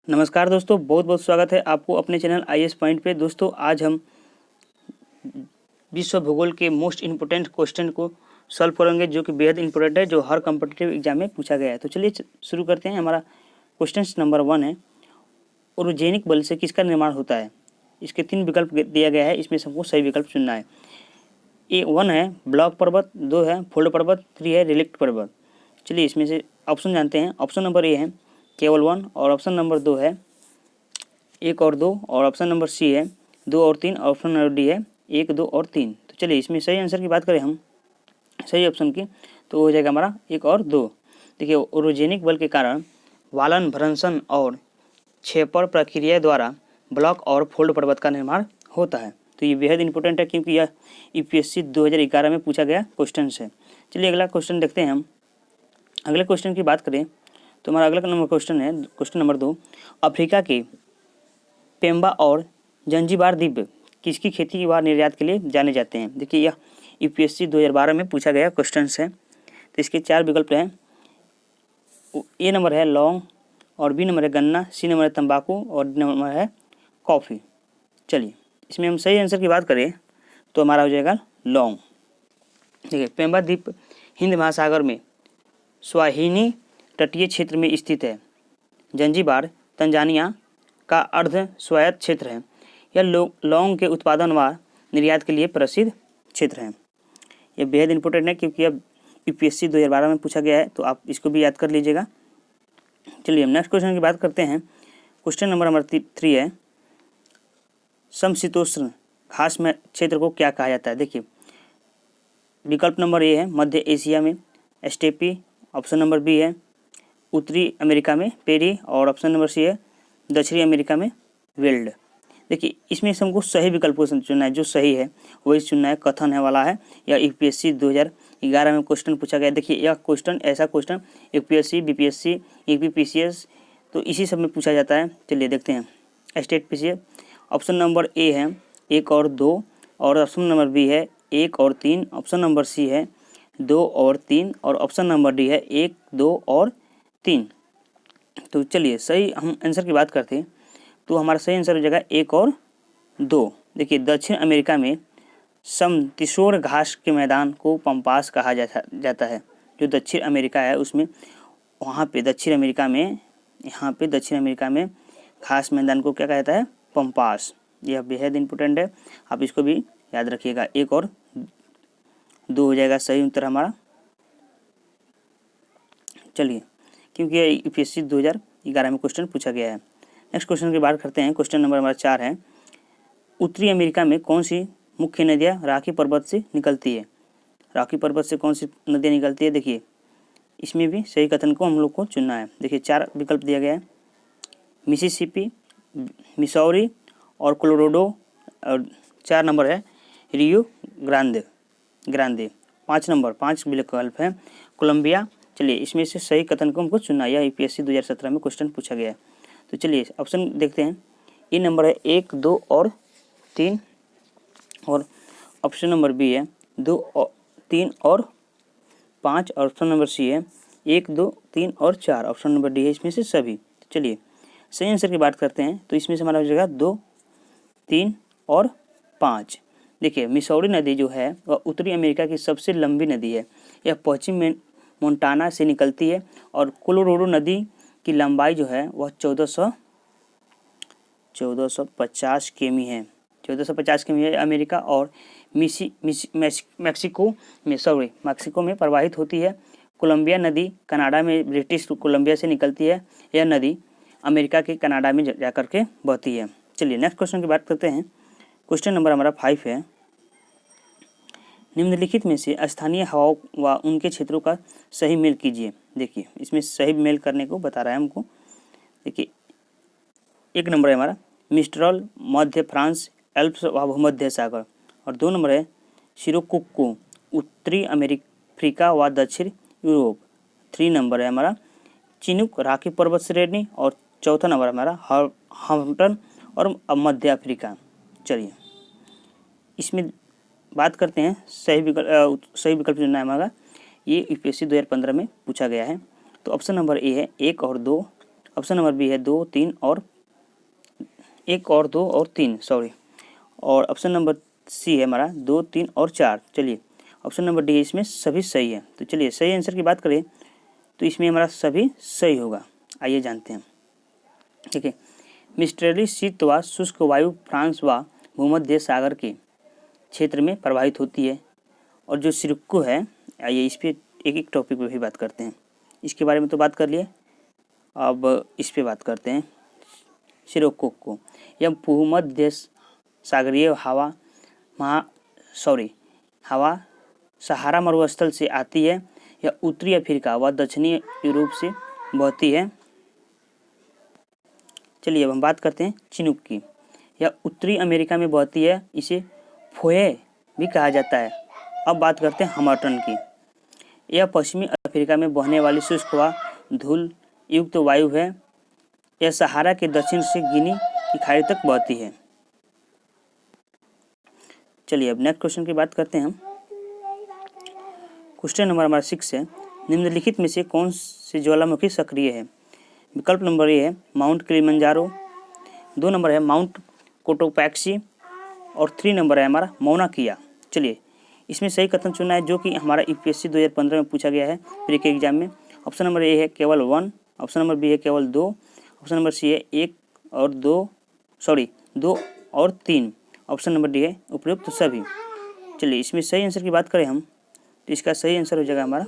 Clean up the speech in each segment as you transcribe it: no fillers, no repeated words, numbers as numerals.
नमस्कार दोस्तों, बहुत बहुत स्वागत है आपको अपने चैनल आईएएस पॉइंट पे। दोस्तों आज हम विश्व भूगोल के मोस्ट इम्पोर्टेंट क्वेश्चन को सॉल्व करेंगे, जो कि बेहद इंपॉर्टेंट है, जो हर कॉम्पिटिटिव एग्जाम में पूछा गया है। तो चलिए शुरू करते हैं। हमारा क्वेश्चन नंबर 1 है, ओरोजेनिक बल से किसका निर्माण होता है। इसके 3 विकल्प दिया गया है, इसमें सबको सही विकल्प चुनना है। A1 है ब्लॉक पर्वत, 2 है फोल्ड पर्वत, 3 है रिलिक्ट पर्वत। चलिए इसमें से ऑप्शन जानते हैं। ऑप्शन नंबर ए है केवल 1, और ऑप्शन नंबर 2 है 1 और 2, और ऑप्शन नंबर सी है 2 और 3, ऑप्शन नंबर डी है 1, 2 और 3। तो चलिए इसमें सही आंसर की बात करें हम, सही ऑप्शन की, तो हो जाएगा हमारा 1 और 2। देखिए, ओरोजेनिक बल के कारण वालन भ्रंशन और छेपर प्रक्रिया द्वारा ब्लॉक और फोल्ड पर्वत का निर्माण होता है। तो ये बेहद इंपॉर्टेंट है, क्योंकि यह यूपीएससी 2011 में पूछा गया क्वेश्चन है। चलिए अगला क्वेश्चन देखते हैं हम। अगले क्वेश्चन की बात करें तो हमारा अगला नंबर क्वेश्चन है क्वेश्चन नंबर 2, अफ्रीका के पेम्बा और जंजीबार द्वीप किसकी खेती व निर्यात के लिए जाने जाते हैं। देखिए, यह यूपीएससी 2012 में पूछा गया क्वेश्चन है। तो इसके 4 विकल्प हैं। ए नंबर है लौंग, और बी नंबर है गन्ना, सी नंबर है तंबाकू, और डी नंबर है कॉफ़ी। चलिए इसमें हम सही आंसर की बात करें तो हमारा हो जाएगा लौंग। देखिए, पेम्बा द्वीप हिंद महासागर में स्वाहिनी तटीय क्षेत्र में स्थित है। जंजीबार तंजानिया का अर्ध स्वायत्त क्षेत्र है। यह लौंग के उत्पादन व निर्यात के लिए प्रसिद्ध क्षेत्र है। यह बेहद इंपॉर्टेंट है, क्योंकि अब यूपीएससी 2012 में पूछा गया है, तो आप इसको भी याद कर लीजिएगा। चलिए हम नेक्स्ट क्वेश्चन की बात करते हैं। क्वेश्चन नंबर 3 है, समशीतोष्ण घास में क्षेत्र को क्या कहा जाता है। देखिए, विकल्प नंबर ए है मध्य एशिया में स्टेपी, ऑप्शन नंबर बी है उत्तरी अमेरिका में पेरी, और ऑप्शन नंबर सी है दक्षिणी अमेरिका में वेल्ड। देखिए, इसमें से हमको सही विकल्प को चुनना है, जो सही है वही चुनना है। कथन है वाला है, या यूपीएससी 2011 में क्वेश्चन पूछा गया। देखिए, यह क्वेश्चन ऐसा क्वेश्चन यूपीएससी, बीपीएससी, यूपीपीसीएस, तो इसी सब में पूछा जाता है। चलिए देखते हैं। State PCS, option number A है 1 और 2, और ऑप्शन नंबर बी है 1 और 3, ऑप्शन नंबर सी है 2 और 3, और ऑप्शन नंबर डी है 1, 2 और 3। तो चलिए सही हम आंसर की बात करते हैं, तो हमारा सही आंसर हो जाएगा 1 और 2। देखिए, दक्षिण अमेरिका में समतिशोर घास के मैदान को पम्पास कहा जाता है। जो दक्षिण अमेरिका है उसमें, वहाँ पे दक्षिण अमेरिका में, यहाँ पे दक्षिण अमेरिका में घास मैदान को क्या कहा जाता है, पम्पास। यह बेहद इंपॉर्टेंट है, आप इसको भी याद रखिएगा। 1 और 2 हो जाएगा सही उत्तर हमारा। चलिए, क्योंकि ये यूपीएससी 2011 में क्वेश्चन पूछा गया है। नेक्स्ट क्वेश्चन की बात करते हैं। क्वेश्चन नंबर हमारा 4 है, उत्तरी अमेरिका में कौन सी मुख्य नदियाँ रॉकी पर्वत से निकलती है। रॉकी पर्वत से कौन सी नदियाँ निकलती है। देखिए, इसमें भी सही कथन को हम लोग को चुनना है। देखिए, 4 विकल्प दिया गया है, मिसिसिपी, मिसौरी और कोलोराडो, और 4 नंबर है रियो ग्रांदे। 5 विकल्प है कोलंबिया। चलिए इसमें से सही कथन को हमको चुनना है। यह यूपीएससी 2017 में क्वेश्चन पूछा गया है। तो चलिए ऑप्शन देखते हैं। ये नंबर है 1, 2 और 3, और ऑप्शन नंबर बी है 2 और 3 और 5, और ऑप्शन नंबर सी है 1, 2, 3 और 4, ऑप्शन नंबर डी है इसमें से सभी। तो चलिए सही आंसर की बात करते हैं, तो इसमें से हमारा हो जाएगा 2, 3 और 5। देखिए, मिसौरी नदी जो है वह उत्तरी अमेरिका की सबसे लंबी नदी है। यह पश्चिम मोन्टाना से निकलती है, और कोलोराडो नदी की लंबाई जो है वह 1450 किमी है। 1450 किमी है। अमेरिका और मैक्सिको में प्रवाहित होती है। कोलंबिया नदी कनाडा में ब्रिटिश कोलंबिया से निकलती है। यह नदी अमेरिका के कनाडा में जाकर के बहती है। चलिए नेक्स्ट क्वेश्चन की बात करते हैं। क्वेश्चन नंबर हमारा 5 है, निम्नलिखित में से स्थानीय हवाओं व उनके क्षेत्रों का सही मेल कीजिए। देखिए, इसमें सही मेल करने को बता रहा है हमको। देखिए, 1 नंबर है हमारा मिस्ट्रल, मध्य फ्रांस, एल्प्स व भूमध्य सागर, और 2 नंबर है शिरोकुक्कू, उत्तरी अफ्रीका व दक्षिण यूरोप। 3 नंबर है हमारा चिनूक, रॉकी पर्वत श्रेणी, और 4था नंबर हमारा हम्पटन और मध्य अफ्रीका। चलिए इसमें बात करते हैं। सही विकल्प चुनना है हमारा। ये यूपीएससी 2015 में पूछा गया है। तो ऑप्शन नंबर ए है 1 और 2, ऑप्शन नंबर बी है 2, 3 और 1 और 2 और 3 सॉरी। और ऑप्शन नंबर सी है हमारा 2, 3 और 4। चलिए ऑप्शन नंबर डी इसमें सभी सही है। तो चलिए सही आंसर की बात करें तो इसमें हमारा सभी सही होगा। आइए जानते हैं। ठीक है, मिस्ट्रेली शीत व शुष्क वायु फ्रांस व भूमध्य सागर के क्षेत्र में प्रवाहित होती है। और जो सिरक्को है, आइए इस पे एक एक टॉपिक पे भी बात करते हैं। इसके बारे में तो बात कर लिए, अब इस पे बात करते हैं सिरक्को को। यह भूमध्य सागरीय हवा सहारा मरुस्थल से आती है। यह उत्तरी अफ्रीका व दक्षिणी यूरोप से बहती है। चलिए अब हम बात करते हैं चिनूक की। यह उत्तरी अमेरिका में बहती है, इसे फोए भी कहा जाता है। अब बात करते हैं हमर्टन की। यह पश्चिमी अफ्रीका में बहने वाली शुष्क व धूल युक्त वायु है। यह सहारा के दक्षिण से गिनी की खाड़ी तक बहती है। चलिए अब नेक्स्ट क्वेश्चन की बात करते हैं हम। क्वेश्चन नंबर हमारा 6 है, निम्नलिखित में से कौन सी ज्वालामुखी सक्रिय है? विकल्प नंबर ए है माउंट किलिमंजारो, 2 नंबर है माउंट कोटोपैक्सी और 3 नंबर है हमारा मौना किया। चलिए इसमें सही कथन चुनना है जो कि हमारा यूपीएससी 2015 में पूछा गया है प्री के एग्जाम में। ऑप्शन नंबर ए है केवल 1, ऑप्शन नंबर बी है केवल 2, ऑप्शन नंबर सी है 1 और 2 और 3, ऑप्शन नंबर डी है उपयुक्त सभी। चलिए इसमें सही आंसर की बात करें हम तो इसका सही आंसर हो जाएगा हमारा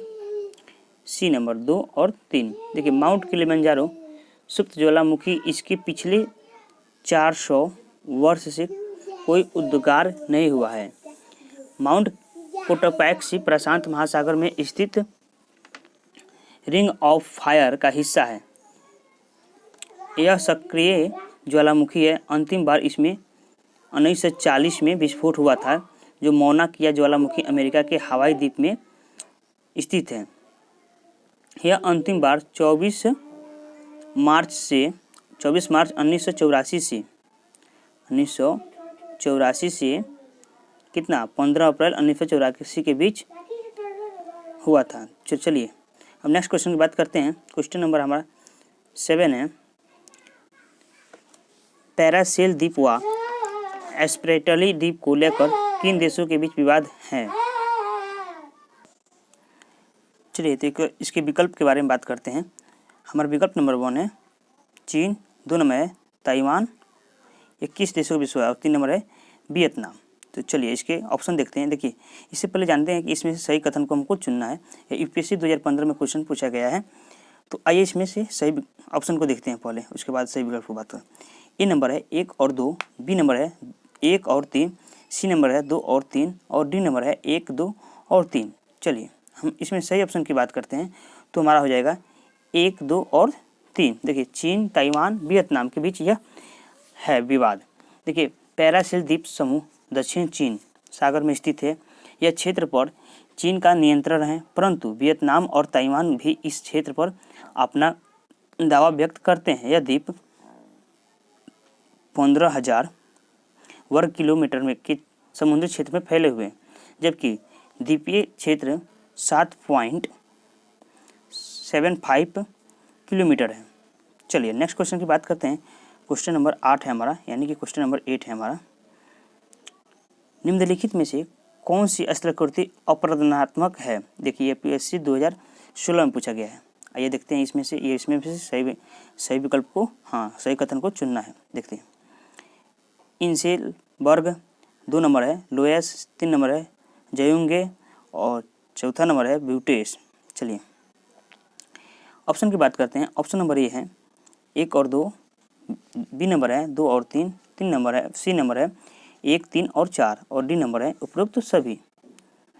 सी नंबर 2 और 3। देखिए माउंट किलिमंजारो सुप्त ज्वालामुखी, इसके पिछले 400 वर्ष से कोई उद्गार नहीं हुआ है। माउंट कोटोपैक्सी प्रशांत महासागर में स्थित रिंग ऑफ फायर का हिस्सा है। यह सक्रिय ज्वालामुखी है। अंतिम बार इसमें 1940 में विस्फोट हुआ था। जो मौना किया ज्वालामुखी अमेरिका के हवाई द्वीप में स्थित है। यह अंतिम बार 24 मार्च 1984 से कितना 15 अप्रैल 1984 के बीच हुआ था। चलिए अब नेक्स्ट क्वेश्चन की बात करते हैं। क्वेश्चन नंबर हमारा 7 है, पैरासेल द्वीप व एस्प्रेटली द्वीप को लेकर किन देशों के बीच विवाद है? चलिए तो इसके विकल्प के बारे में बात करते हैं। हमारा विकल्प नंबर 1 है चीन, 2 नंबर है ताइवान, 21 देशों के बीच हुआ और 3 नंबर है वियतनाम। तो चलिए इसके ऑप्शन देखते हैं। देखिए इससे पहले जानते हैं कि इसमें से सही कथन को हमको चुनना है। यूपीएससी 2015 में क्वेश्चन पूछा गया है। तो आइए इसमें से सही ऑप्शन को देखते हैं पहले, उसके बाद सही विकल्प को बात करें। ए नंबर है 1 और 2, बी नंबर है 1 और 3, सी नंबर है 2 और 3 और डी नंबर है 1, 2 और 3। चलिए हम इसमें सही ऑप्शन की बात करते हैं तो हमारा हो जाएगा 1, 2 और 3। देखिए चीन, ताइवान, वियतनाम के बीच यह है विवाद। देखिए पैरासेल द्वीप समूह दक्षिण चीन सागर में स्थित है। यह क्षेत्र पर चीन का नियंत्रण है, परंतु वियतनाम और ताइवान भी इस क्षेत्र पर अपना दावा व्यक्त करते हैं। यह द्वीप 15,000 वर्ग किलोमीटर में के समुद्री क्षेत्र में फैले हुए हैं, जबकि द्वीपीय क्षेत्र 7.75 किलोमीटर है। चलिए नेक्स्ट क्वेश्चन की बात करते हैं। क्वेश्चन नंबर 8 है हमारा, यानी कि क्वेश्चन नंबर 8 है हमारा। निम्नलिखित में से कौन सी स्थलाकृति अप्रदनात्मक है? देखिए यूपीएससी 2016 में पूछा गया है। आइए देखते हैं इसमें से सही विकल्प को, हाँ सही कथन को चुनना है। देखते हैं इंसेलबर्ग 2 नंबर है, लोयस 3 नंबर है, जयुंगे और चौथा नंबर है ब्यूटेस। चलिए ऑप्शन की बात करते हैं। ऑप्शन नंबर ए है 1 और 2, बी नंबर है 2 और 3, 3 नंबर है, सी नंबर है 1, 3 और 4 और डी नंबर है उपरोक्त सभी।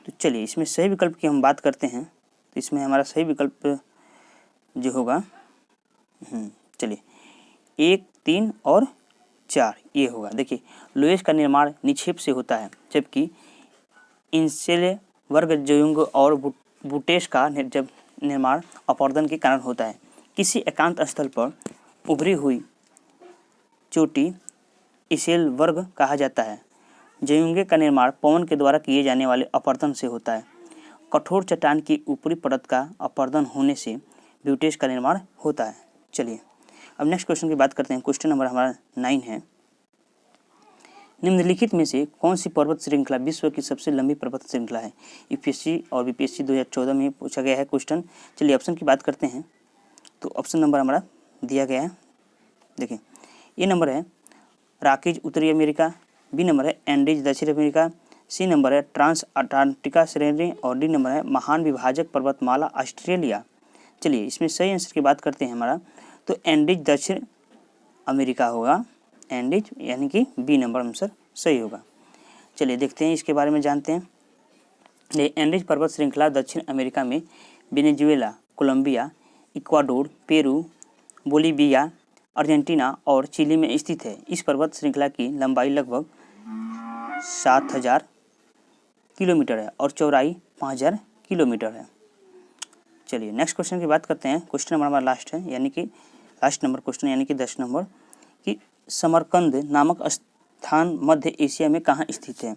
तो चलिए इसमें सही विकल्प की हम बात करते हैं। तो इसमें हमारा सही विकल्प जो होगा, चलिए 1, 3 और 4 ये होगा। देखिए लोयस का निर्माण निक्षेप से होता है, जबकि इंसेलबर्ग, जयुंग और बुटेस का जब निर्माण अपवर्तन के कारण होता है। किसी एकांत स्थल पर उभरी हुई चोटी इंसेलबर्ग कहा जाता है। जयुंगे का निर्माण पवन के द्वारा किए जाने वाले अपवर्तन से होता है। कठोर चट्टान की ऊपरी परत का अपवर्तन होने से ब्यूटेस का निर्माण होता है। चलिए अब नेक्स्ट क्वेश्चन की बात करते हैं। क्वेश्चन नंबर हमारा 9 है, निम्नलिखित में से कौन सी पर्वत श्रृंखला विश्व की सबसे लंबी पर्वत श्रृंखला है? यूपीएससी और बीपीएससी 2014 में पूछा गया है क्वेश्चन। चलिए ऑप्शन की बात करते हैं। तो ऑप्शन नंबर हमारा दिया गया है, देखिए ये नंबर है रॉकीज उत्तरी अमेरिका, बी नंबर है एंडीज दक्षिण अमेरिका, सी नंबर है ट्रांस अंटार्कटिका श्रेणी और डी नंबर है महान विभाजक पर्वतमाला ऑस्ट्रेलिया। चलिए इसमें सही आंसर की बात करते हैं हमारा, तो एंडीज दक्षिण अमेरिका होगा, एंडीज यानी कि बी नंबर आंसर सही होगा। चलिए देखते हैं इसके बारे में जानते हैं। ये एंडीज पर्वत श्रृंखला दक्षिण अमेरिका में Venezuela, Colombia, Ecuador, Peru, Bolivia, Argentina और चिली में स्थित है। इस पर्वत श्रृंखला की लंबाई लगभग 7000 किलोमीटर है और चौड़ाई 5000 किलोमीटर है। चलिए नेक्स्ट क्वेश्चन की बात करते हैं। क्वेश्चन नंबर हमारा लास्ट है, यानी कि लास्ट नंबर क्वेश्चन यानी कि 10 नंबर कि समरकंद नामक स्थान मध्य एशिया में कहाँ स्थित है?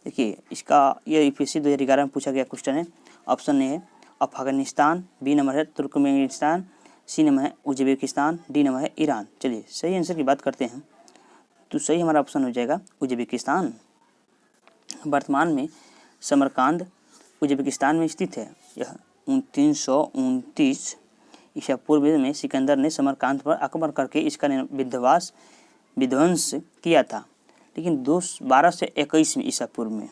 देखिए इसका यह यूपीएससी 2011 में पूछा गया क्वेश्चन है। ऑप्शन ए है अफगानिस्तान, बी नंबर है तुर्कमेनिस्तान, सी नंबर है उज्बेकिस्तान, डी नंबर है ईरान। चलिए सही आंसर की बात करते हैं, तो सही हमारा ऑप्शन हो जाएगा उज्बेकिस्तान। वर्तमान में समरकंद उज्बेकिस्तान में स्थित है। यह 329 ईसा पूर्व में सिकंदर ने समरकंद पर आक्रमण करके इसका विध्वंस किया था, लेकिन 1221 में ईसा पूर्व में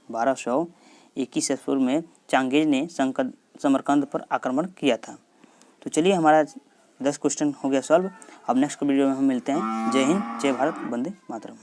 1221 ईसा पूर्व में चांगेज ने समरकंद पर आक्रमण किया था। तो चलिए हमारा 10 क्वेश्चन हो गया सॉल्व। अब नेक्स्ट वीडियो में हम मिलते हैं। जय हिंद, जय भारत, वंदे मातरम।